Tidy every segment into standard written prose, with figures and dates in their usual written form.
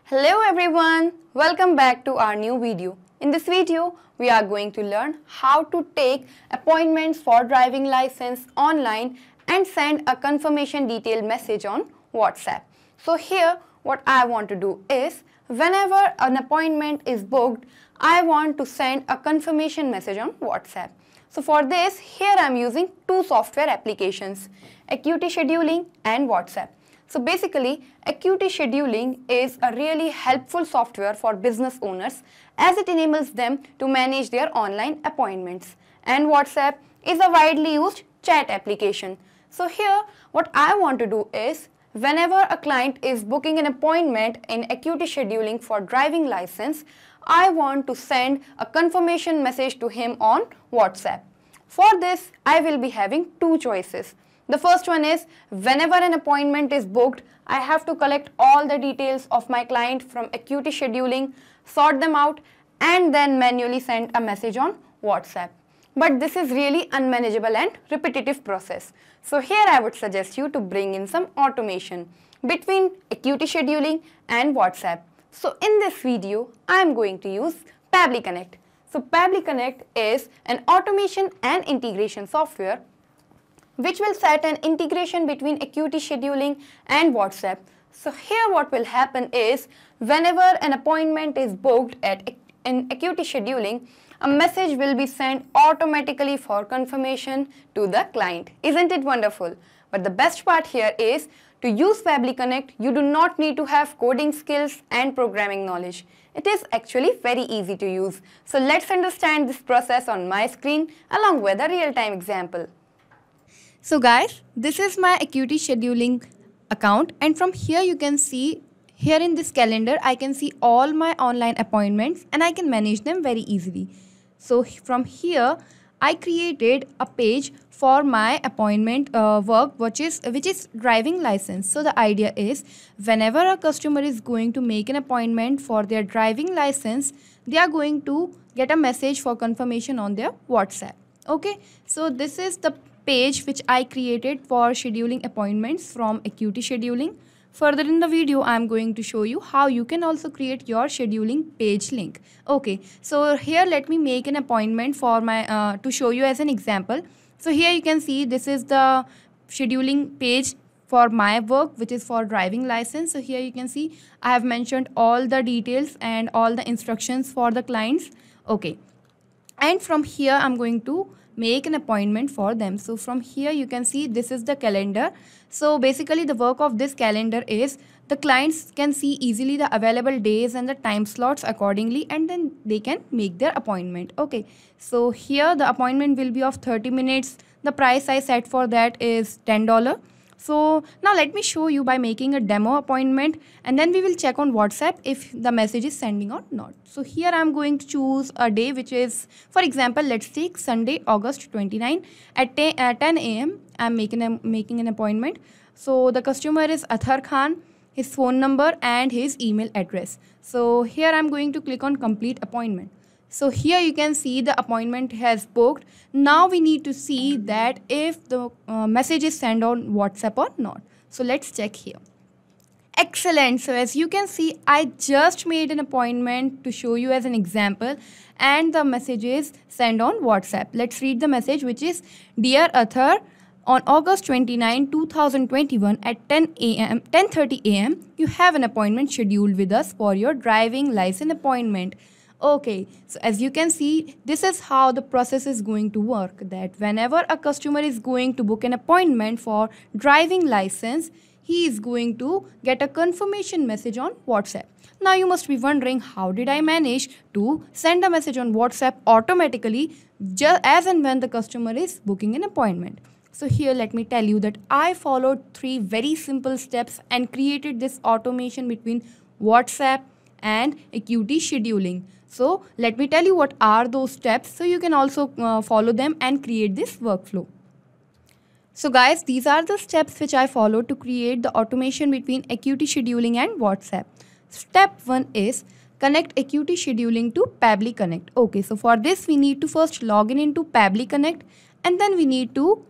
Hello everyone, welcome back to our new video. In this video, we are going to learn how to take appointments for driving license online and send a confirmation detailed message on WhatsApp. So here, what I want to do is, whenever an appointment is booked, I want to send a confirmation message on WhatsApp. So for this, here I am using two software applications, Acuity Scheduling and WhatsApp. So basically, Acuity Scheduling is a really helpful software for business owners as it enables them to manage their online appointments. And WhatsApp is a widely used chat application. So here, what I want to do is, whenever a client is booking an appointment in Acuity Scheduling for driving license, I want to send a confirmation message to him on WhatsApp. For this, I will be having two choices. The first one is, whenever an appointment is booked, I have to collect all the details of my client from Acuity Scheduling, sort them out, and then manually send a message on WhatsApp. But this is really unmanageable and repetitive process. So here I would suggest you to bring in some automation between Acuity Scheduling and WhatsApp. So in this video, I am going to use Pabbly Connect. So Pabbly Connect is an automation and integration software which will set an integration between Acuity Scheduling and WhatsApp. So here what will happen is, whenever an appointment is booked in Acuity Scheduling, a message will be sent automatically for confirmation to the client. Isn't it wonderful? But the best part here is, to use Pabbly Connect, you do not need to have coding skills and programming knowledge. It is actually very easy to use. So let's understand this process on my screen along with a real-time example. So guys, this is my Acuity Scheduling account, and from here you can see, here in this calendar I can see all my online appointments and I can manage them very easily. So from here I created a page for my appointment work which is driving license. So the idea is, whenever a customer is going to make an appointment for their driving license, they are going to get a message for confirmation on their WhatsApp. Okay, so this is the page which I created for scheduling appointments from Acuity Scheduling. Further in the video, I am going to show you how you can also create your scheduling page link. Okay, so here let me make an appointment for my to show you as an example. So here you can see this is the scheduling page for my work, which is for driving license. So here you can see I have mentioned all the details and all the instructions for the clients. Okay, and from here I'm going to make an appointment for them. So from here you can see this is the calendar. So basically the work of this calendar is, the clients can see easily the available days and the time slots accordingly, and then they can make their appointment. Okay, so here the appointment will be of 30 minutes. The price I set for that is $10. So now let me show you by making a demo appointment, and then we will check on WhatsApp if the message is sending or not. So here I am going to choose a day which is, for example, let's take Sunday, August 29 at 10 a.m. I am making an appointment. So the customer is Athar Khan, his phone number and his email address. So here I am going to click on complete appointment. So here you can see the appointment has booked. Now we need to see that if the message is sent on WhatsApp or not. So let's check here. Excellent. So as you can see, I just made an appointment to show you as an example, and the message is sent on WhatsApp. Let's read the message, which is, Dear Athar, on August 29, 2021 at 10:30 a.m., you have an appointment scheduled with us for your driving license appointment. Okay, so as you can see, this is how the process is going to work, that whenever a customer is going to book an appointment for driving license, he is going to get a confirmation message on WhatsApp. Now you must be wondering, how did I manage to send a message on WhatsApp automatically just as and when the customer is booking an appointment? So here let me tell you that I followed 3 very simple steps and created this automation between WhatsApp and Acuity Scheduling. So let me tell you what are those steps so you can also follow them and create this workflow. So guys, these are the steps which I followed to create the automation between Acuity Scheduling and WhatsApp. Step 1 is connect Acuity Scheduling to Pabbly Connect. Okay, so for this we need to first log in into Pabbly Connect, and then we need to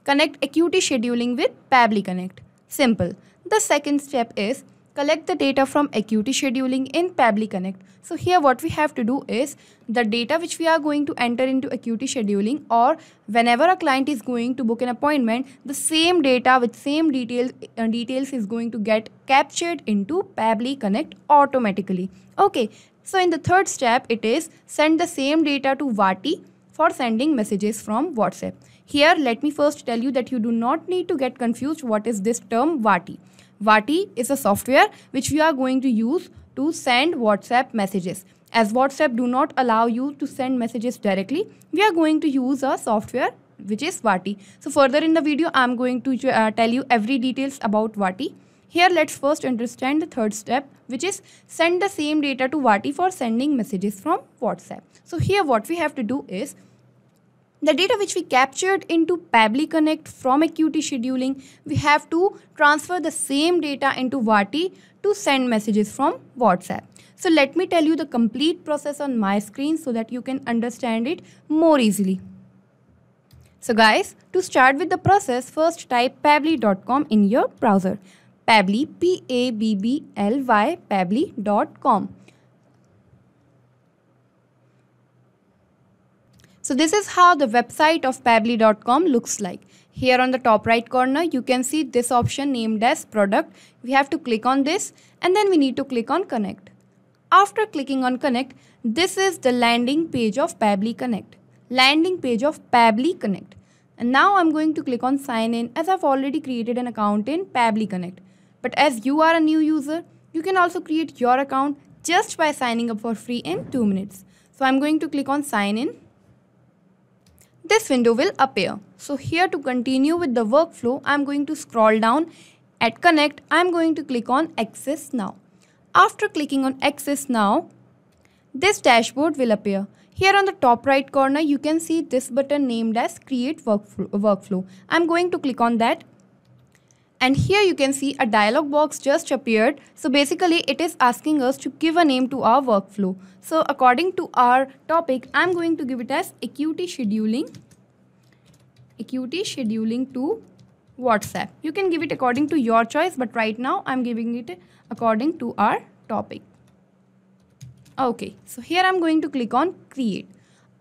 connect Acuity Scheduling with Pabbly Connect. Simple. The second step is collect the data from Acuity Scheduling in Pabbly Connect. So here what we have to do is the data which we are going to enter into Acuity Scheduling, or whenever a client is going to book an appointment, the same data with same details is going to get captured into Pabbly Connect automatically. Okay, so in the third step, it is send the same data to Vati for sending messages from WhatsApp. Here let me first tell you that you do not need to get confused what is this term Vati. Vati is a software which we are going to use to send WhatsApp messages. As WhatsApp do not allow you to send messages directly, we are going to use a software which is Vati. So further in the video, I am going to tell you every details about Vati. Here let's first understand the third step, which is send the same data to Vati for sending messages from WhatsApp. So here what we have to do is the data which we captured into Pabbly Connect from Acuity Scheduling, we have to transfer the same data into Vati to send messages from WhatsApp. So let me tell you the complete process on my screen so that you can understand it more easily. So guys, to start with the process, first type pabbly.com in your browser. Pabbly, P-A-B-B-L-Y, pabbly.com. So this is how the website of pabbly.com looks like. Here on the top right corner, you can see this option named as product. We have to click on this and then we need to click on connect. After clicking on connect, this is the landing page of Pabbly Connect. Landing page of Pabbly Connect. And now I'm going to click on sign in, as I've already created an account in Pabbly Connect. But as you are a new user, you can also create your account just by signing up for free in 2 minutes. So I'm going to click on sign in. This window will appear. So here to continue with the workflow, I'm going to scroll down. At connect, I'm going to click on access now. After clicking on access now, this dashboard will appear. Here on the top right corner, you can see this button named as create workflow. I'm going to click on that. And here you can see a dialog box just appeared. So basically it is asking us to give a name to our workflow. So according to our topic, I'm going to give it as Acuity Scheduling to WhatsApp. You can give it according to your choice, but right now I'm giving it according to our topic. Okay, so here I'm going to click on create.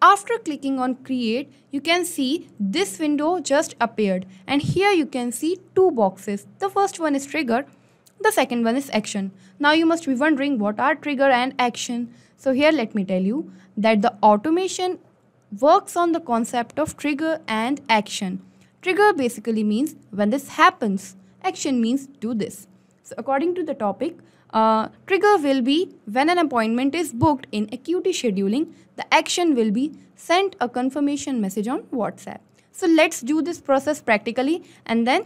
After clicking on create, you can see this window just appeared, and here you can see 2 boxes. The first one is trigger, the second one is action. Now you must be wondering what are trigger and action. So here let me tell you that the automation works on the concept of trigger and action. Trigger basically means when this happens, action means do this. So according to the topic, trigger will be when an appointment is booked in Acuity Scheduling. The action will be send a confirmation message on WhatsApp. So let's do this process practically and then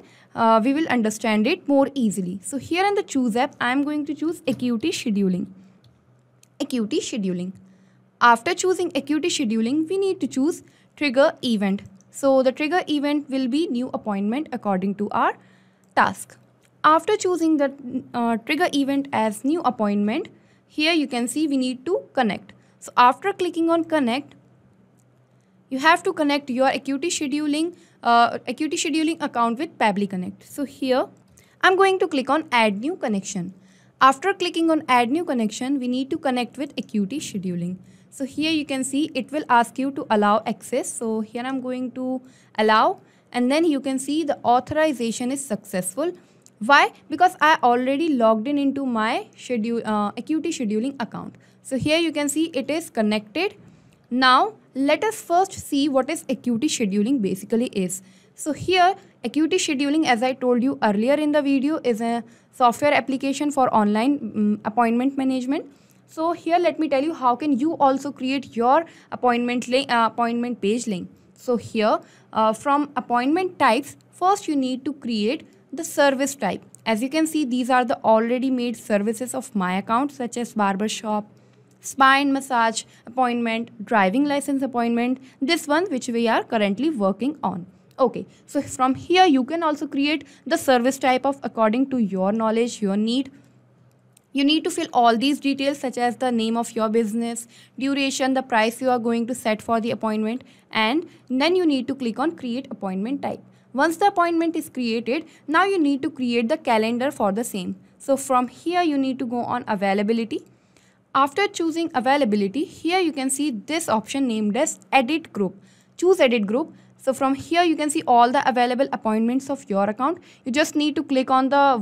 we will understand it more easily. So here in the choose app, I am going to choose Acuity Scheduling. Acuity Scheduling. After choosing Acuity Scheduling, we need to choose trigger event. So the trigger event will be new appointment according to our task. After choosing the trigger event as new appointment, here you can see we need to connect. So after clicking on connect, you have to connect your Acuity Scheduling account with Pabbly Connect. So here I'm going to click on add new connection. After clicking on add new connection, we need to connect with Acuity Scheduling. So here you can see it will ask you to allow access. So here I'm going to allow, and then you can see the authorization is successful. Why? Because I already logged in into my Acuity Scheduling account. So here you can see it is connected. Now let us first see what is Acuity Scheduling basically is. So here Acuity Scheduling, as I told you earlier in the video, is a software application for online appointment management. So here let me tell you how can you also create your appointment page link. So here from appointment types, first you need to create the service type. As you can see, these are the already made services of my account, such as barbershop, spa and massage appointment, driving license appointment, this one which we are currently working on. Okay, so from here you can also create the service type of according to your knowledge, your need. You need to fill all these details such as the name of your business, duration, the price you are going to set for the appointment, and then you need to click on create appointment type. Once the appointment is created, now you need to create the calendar for the same. So from here you need to go on availability. After choosing availability, here you can see this option named as edit group. Choose edit group. So from here you can see all the available appointments of your account. You just need to click on the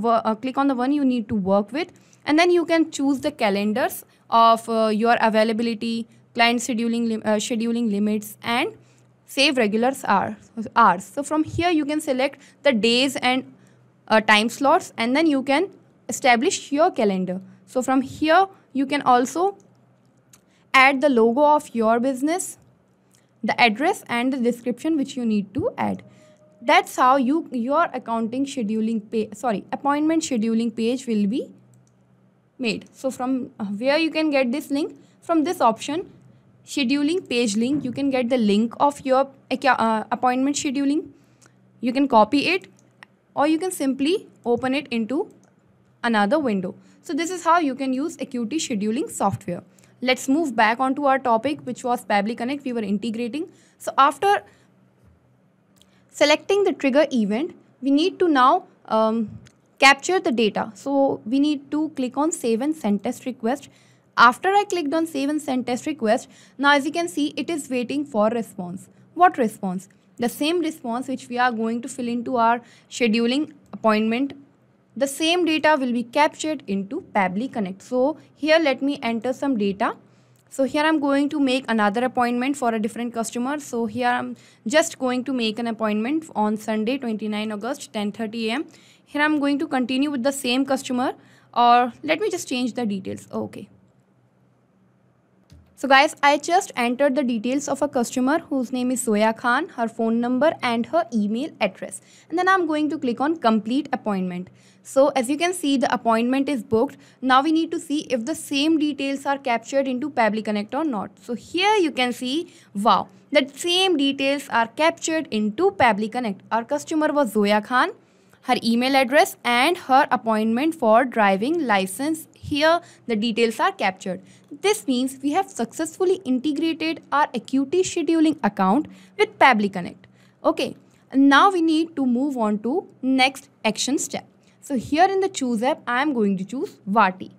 one you need to work with, and then you can choose the calendars of your availability, client scheduling limits, and save regular hours. So from here you can select the days and time slots, and then you can establish your calendar. So from here you can also add the logo of your business, the address, and the description which you need to add. That's how your appointment scheduling page will be made. So from where you can get this link, from this option, scheduling page link, you can get the link of your appointment scheduling. You can copy it, or you can simply open it into another window. So this is how you can use Acuity scheduling software. Let's move back onto our topic, which was Pabbly Connect. We were integrating. So after selecting the trigger event, we need to now capture the data. So we need to click on save and send test request. After I clicked on save and send test request, now as you can see, it is waiting for response. What response? The same response which we are going to fill into our scheduling appointment. The same data will be captured into Pabbly Connect. So here let me enter some data. So here I'm going to make another appointment for a different customer. So here I'm just going to make an appointment on Sunday 29 August 10:30 am. Here I'm going to continue with the same customer, or let me just change the details. Okay. So guys, I just entered the details of a customer whose name is Zoya Khan, her phone number and her email address. And then I'm going to click on complete appointment. So as you can see, the appointment is booked. Now we need to see if the same details are captured into Pabbly Connect or not. So here you can see, wow, that same details are captured into Pabbly Connect. Our customer was Zoya Khan, her email address and her appointment for driving license. Here the details are captured. This means we have successfully integrated our Acuity scheduling account with Pabbly Connect. Okay, and now we need to move on to next action step. So here in the choose app, I am going to choose Vaati.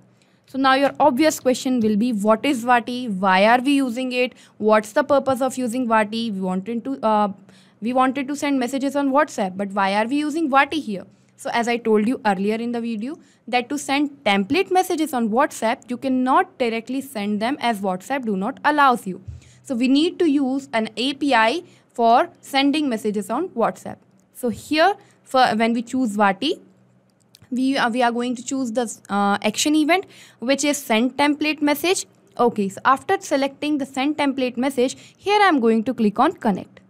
So now your obvious question will be, what is Vaati? Why are we using it? What's the purpose of using Vaati? We wanted to send messages on WhatsApp, but why are we using Vaati here? So as I told you earlier in the video, that to send template messages on WhatsApp, you cannot directly send them as WhatsApp do not allows you. So we need to use an API for sending messages on WhatsApp. So here, when we choose Vaati, we are going to choose the action event, which is send template message. Okay, so after selecting the send template message, here I am going to click on connect.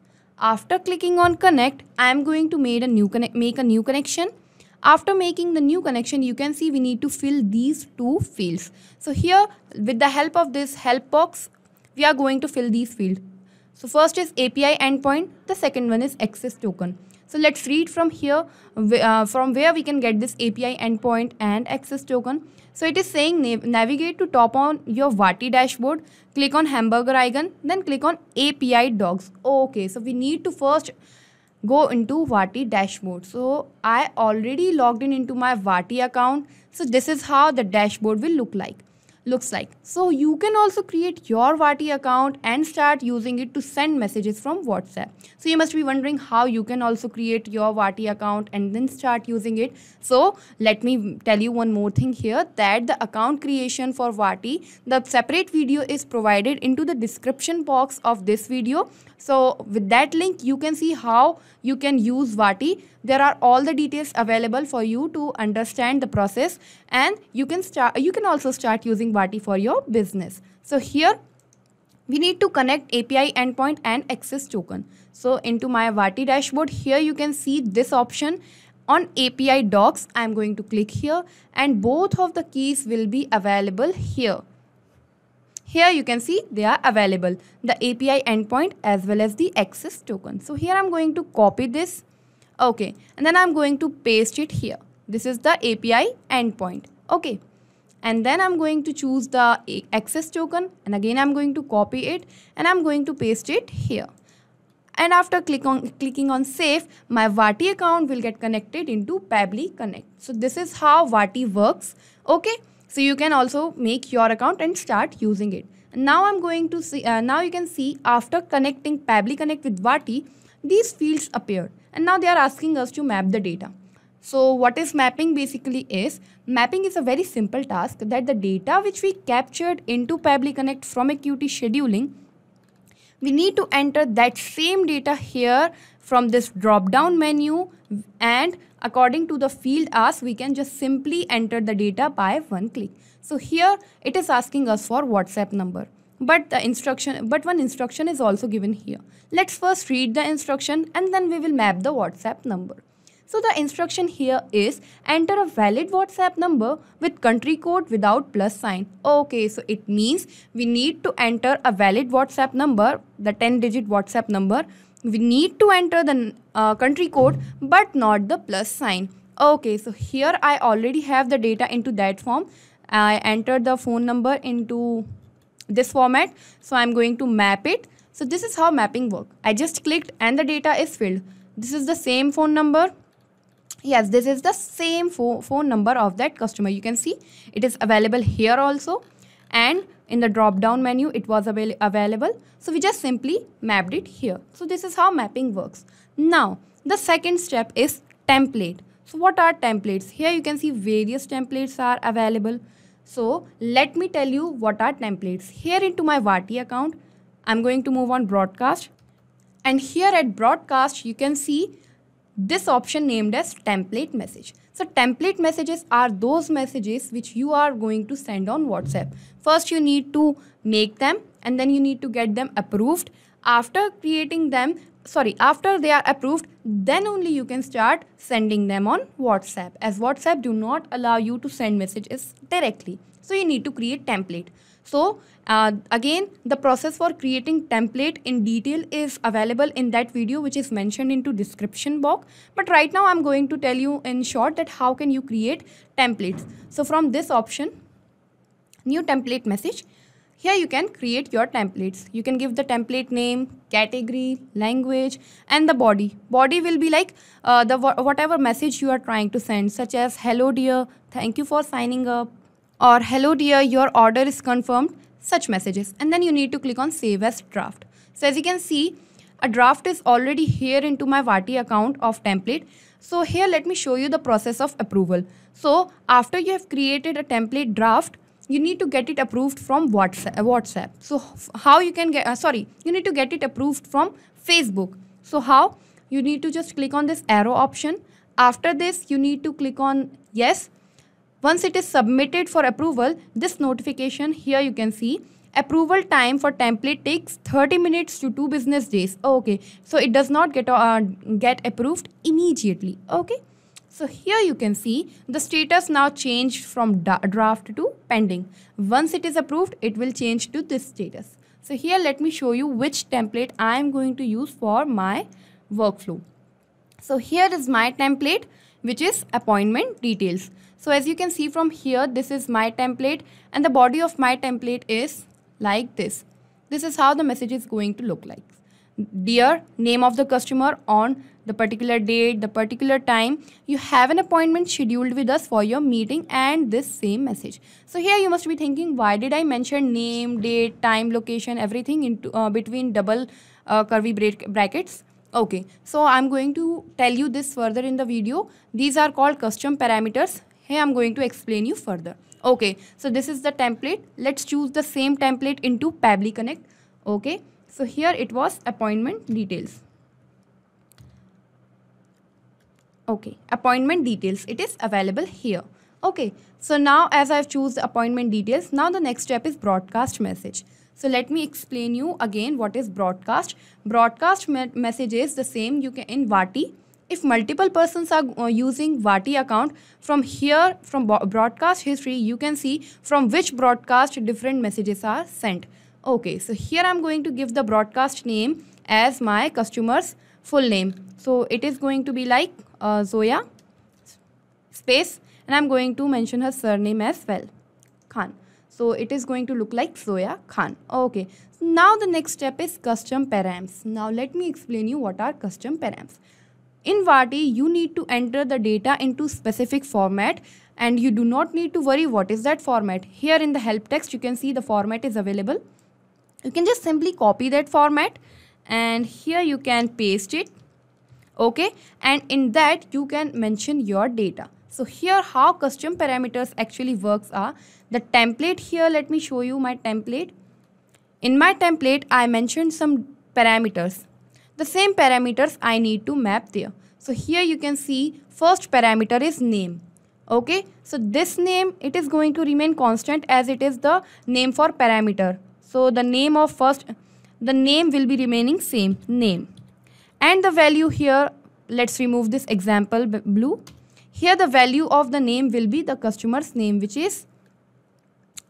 After clicking on connect, I am going to make a new connection. After making the new connection, you can see we need to fill these two fields. So here, with the help of this help box, we are going to fill these fields. So first is API endpoint, the second one is access token. So let's read from here, from where we can get this API endpoint and access token. So it is saying navigate to top on your Vaati dashboard, click on hamburger icon, then click on API docs. Okay, so we need to first go into Vaati dashboard. So I already logged in into my Vaati account. So this is how the dashboard will looks like. So you can also create your Vaati account and start using it to send messages from WhatsApp. So you must be wondering how you can also create your Vaati account and then start using it. So let me tell you one more thing here, that the account creation for Vaati, the separate video is provided into the description box of this video. So with that link, you can see how you can use Vaati. There are all the details available for you to understand the process, and you can also start using Vaati for your business. So here we need to connect API endpoint and access token. So into my Vaati dashboard, here you can see this option on API docs. I am going to click here and both of the keys will be available here. Here you can see they are available, the API endpoint as well as the access token. So here I'm going to copy this. Okay, and then I'm going to paste it here. This is the API endpoint. Okay, and then I'm going to choose the access token, and again I'm going to copy it and I'm going to paste it here. And after clicking on save, my Vaati account will get connected into Pabbly Connect. So this is how Vaati works. Okay, so you can also make your account and start using it. Now I'm going to see, now you can see after connecting Pabbly Connect with Vaati, these fields appeared. And now they are asking us to map the data. So what is mapping basically is, mapping is a very simple task that the data which we captured into Pabbly Connect from Acuity scheduling, we need to enter that same data here from this drop down menu, and according to the field asked, we can just simply enter the data by one click. So here it is asking us for WhatsApp number, but one instruction is also given here. Let's first read the instruction and then we will map the WhatsApp number. So the instruction here is enter a valid WhatsApp number with country code without plus sign. Okay, so it means we need to enter a valid WhatsApp number, the 10-digit WhatsApp number. We need to enter the country code but not the plus sign. Okay, so here I already have the data into that form. I entered the phone number into this format. So I'm going to map it. So this is how mapping works. I just clicked and the data is filled. This is the same phone number. Yes, this is the same phone number of that customer. You can see it is available here also, and in the drop down menu it was available. So we just simply mapped it here. So this is how mapping works. Now the second step is template. So what are templates? Here you can see various templates are available. So let me tell you what are templates. Here into my Vaati account, I'm going to move on broadcast, and here at broadcast you can see this option named as template message. So template messages are those messages which you are going to send on WhatsApp. First you need to make them and then you need to get them approved. After creating them, after they are approved, then only you can start sending them on WhatsApp, as WhatsApp do not allow you to send messages directly. So you need to create template. So again, the process for creating template in detail is available in that video which is mentioned into description box. But right now I'm going to tell you in short that how can you create templates. So from this option, new template message, here you can create your templates. You can give the template name, category, language, and the body. Body will be like whatever message you are trying to send, such as hello dear, thank you for signing up, or hello dear, your order is confirmed, such messages. And then you need to click on save as draft. So as you can see, a draft is already here into my Vaati account of template. So here let me show you the process of approval. So after you have created a template draft, you need to get it approved from WhatsApp. So how you can get, you need to get it approved from Facebook. So how? You need to just click on this arrow option. After this, you need to click on yes. Once it is submitted for approval, this notification here you can see approval time for template takes 30 minutes to 2 business days. Okay, so it does not get approved immediately. Okay, so here you can see the status now changed from draft to pending. Once it is approved, it will change to this status. So here let me show you which template I am going to use for my workflow. So here is my template, which is appointment details. So as you can see from here, this is my template and the body of my template is like this. This is how the message is going to look like. Dear, name of the customer on the particular date, the particular time, you have an appointment scheduled with us for your meeting, and this same message. So here you must be thinking, why did I mention name, date, time, location, everything into between double curly brackets? Okay, so I'm going to tell you this further in the video. These are called custom parameters. Here I'm going to explain you further. Okay, so this is the template. Let's choose the same template into Pabbly Connect. Okay, so here it was appointment details. Okay, appointment details. It is available here. Okay, so now as I've choose the appointment details, now the next step is broadcast message. So let me explain you again what is broadcast. Broadcast message is the same you can in Vaati. If multiple persons are using Vaati account, from here, from broadcast history, you can see from which broadcast different messages are sent. Okay, so here I'm going to give the broadcast name as my customer's full name. So it is going to be like Zoya space, and I'm going to mention her surname as well, Khan. So it is going to look like Zoya Khan. Okay. Now the next step is custom params. Now let me explain you what are custom params. In Vati, you need to enter the data into specific format and you do not need to worry what is that format. Here in the help text, you can see the format is available. You can just simply copy that format and here you can paste it. Okay, and in that you can mention your data. So here how custom parameters actually works are the template. Here let me show you my template. In my template I mentioned some parameters. The same parameters I need to map there. So here you can see first parameter is name. Okay, so this name, it is going to remain constant as it is the name for parameter. So the name of the name will be remaining same, name. And the value here, let's remove this example blue. Here the value of the name will be the customer's name, which is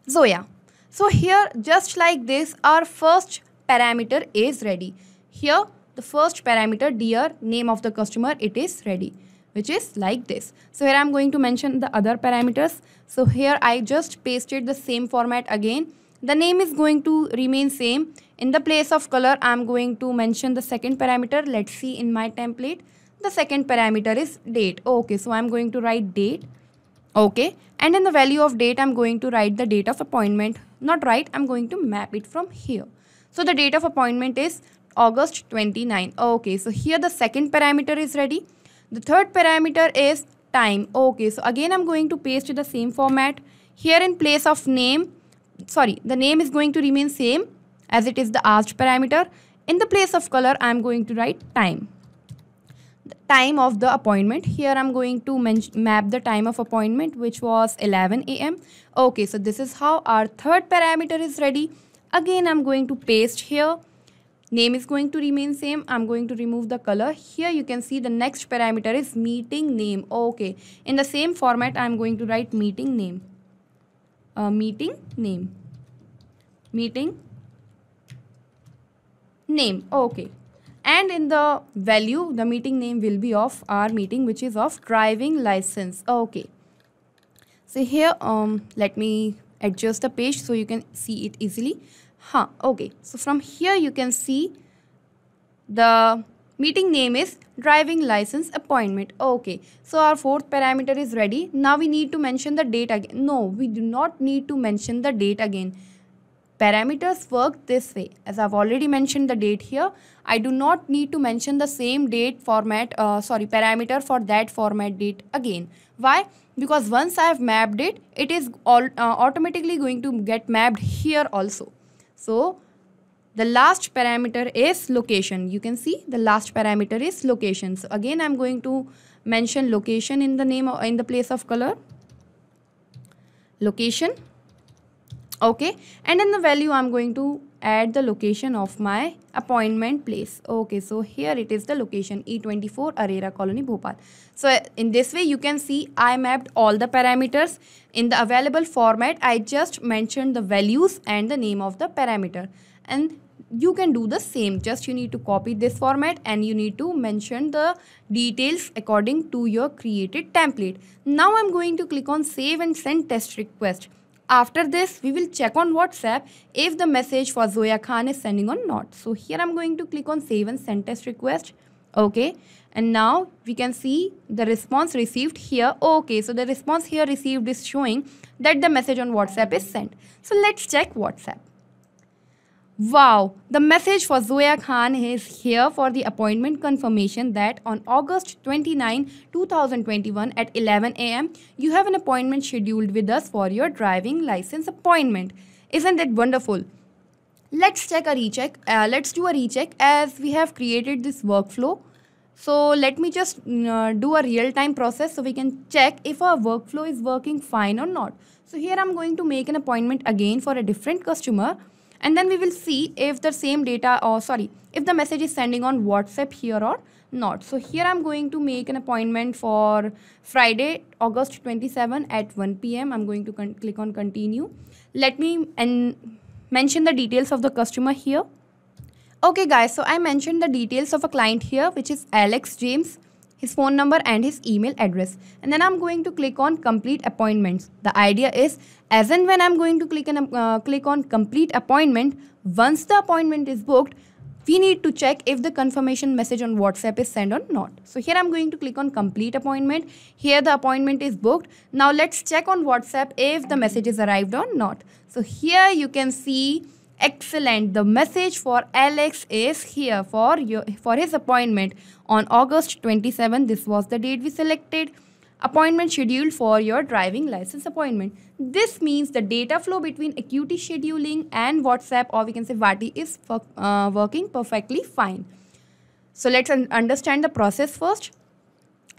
Zoya. So here just like this, our first parameter is ready. Here the first parameter, dear name of the customer, it is ready, which is like this. So here I'm going to mention the other parameters. So here I just pasted the same format again. The name is going to remain same. In the place of color, I'm going to mention the second parameter. Let's see in my template. The second parameter is date. Okay, so I'm going to write date. Okay, and in the value of date, I'm going to write the date of appointment. Not write, I'm going to map it from here. So the date of appointment is August 29. Okay, so here the second parameter is ready. The third parameter is time. Okay, so again I'm going to paste the same format. Here in place of name, the name is going to remain same as it is the asked parameter. In the place of color, I'm going to write time. The time of the appointment. Here I'm going to map the time of appointment, which was 11 a.m. Okay, so this is how our third parameter is ready. Again, I'm going to paste here. Name is going to remain same. I'm going to remove the color. Here you can see the next parameter is meeting name. Okay, in the same format, I'm going to write meeting name. Meeting name. Okay, and in the value, the meeting name will be of our meeting, which is of driving license. Okay, so here let me adjust the page so you can see it easily. Okay, so from here you can see the meeting name is driving license appointment. Okay, so our fourth parameter is ready. Now we need to mention the date again. No, we do not need to mention the date again. Parameters work this way. As I've already mentioned the date here, I do not need to mention the same date format, parameter for that format date again. Why? Because once I have mapped it, it is automatically going to get mapped here also. So the last parameter is location. You can see the last parameter is location. So again, I'm going to mention location in the name or in the place of color. Location. Okay, and in the value, I'm going to add the location of my appointment place. Okay, so here it is the location E24 Arera Colony, Bhopal. So in this way, you can see I mapped all the parameters in the available format. I just mentioned the values and the name of the parameter, and you can do the same. Just you need to copy this format and you need to mention the details according to your created template. Now I'm going to click on save and send test request. After this, we will check on WhatsApp if the message for Zoya Khan is sending or not. So here I'm going to click on save and send test request. Okay, and now we can see the response received here. Okay, so the response here received is showing that the message on WhatsApp is sent. So let's check WhatsApp. Wow, the message for Zoya Khan is here for the appointment confirmation that on August 29, 2021 at 11 a.m. you have an appointment scheduled with us for your driving license appointment. Isn't that wonderful? Let's check a recheck. Let's do a recheck as we have created this workflow. So let me just do a real-time process so we can check if our workflow is working fine or not. So here I'm going to make an appointment again for a different customer. And then we will see if the same data if the message is sending on WhatsApp here or not. So here I'm going to make an appointment for Friday, August 27 at 1 p.m. I'm going to click on continue. Let me mention the details of the customer here. Okay guys, so I mentioned the details of a client here, which is Alex James. his phone number and his email address. And then I'm going to click on complete appointments. The idea is, as and when I'm going to click on complete appointment, once the appointment is booked, we need to check if the confirmation message on WhatsApp is sent or not. So here I'm going to click on complete appointment. Here the appointment is booked. Now let's check on WhatsApp if the message is arrived or not. So here you can see, excellent, the message for Alex is here for his appointment on August 27. This was the date we selected. Appointment scheduled for your driving license appointment. This means the data flow between Acuity Scheduling and WhatsApp, or we can say Vati, is working perfectly fine. So let's understand the process first.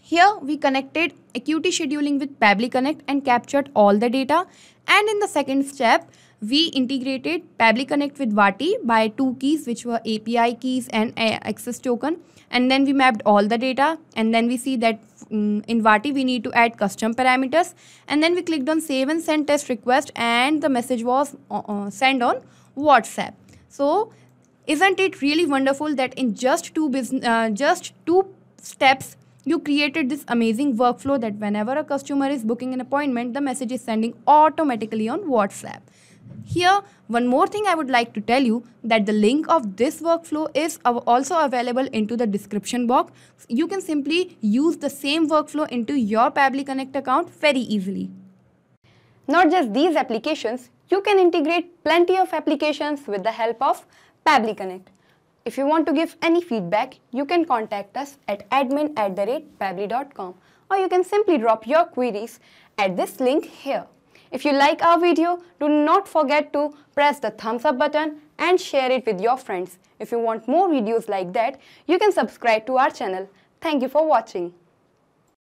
Here we connected Acuity Scheduling with Pabbly Connect and captured all the data. And in the second step, we integrated Pabbly Connect with Vati by two keys, which were API keys and access token. And then we mapped all the data, and then we see that in Vati we need to add custom parameters. And then we clicked on save and send test request, and the message was sent on WhatsApp. So isn't it really wonderful that in just two steps you created this amazing workflow that whenever a customer is booking an appointment, the message is sending automatically on WhatsApp. Here, one more thing I would like to tell you, that the link of this workflow is also available into the description box. You can simply use the same workflow into your Pabbly Connect account very easily. Not just these applications, you can integrate plenty of applications with the help of Pabbly Connect. If you want to give any feedback, you can contact us at admin@pabbly.com, or you can simply drop your queries at this link here. If you like our video, do not forget to press the thumbs up button and share it with your friends. If you want more videos like that, you can subscribe to our channel. Thank you for watching.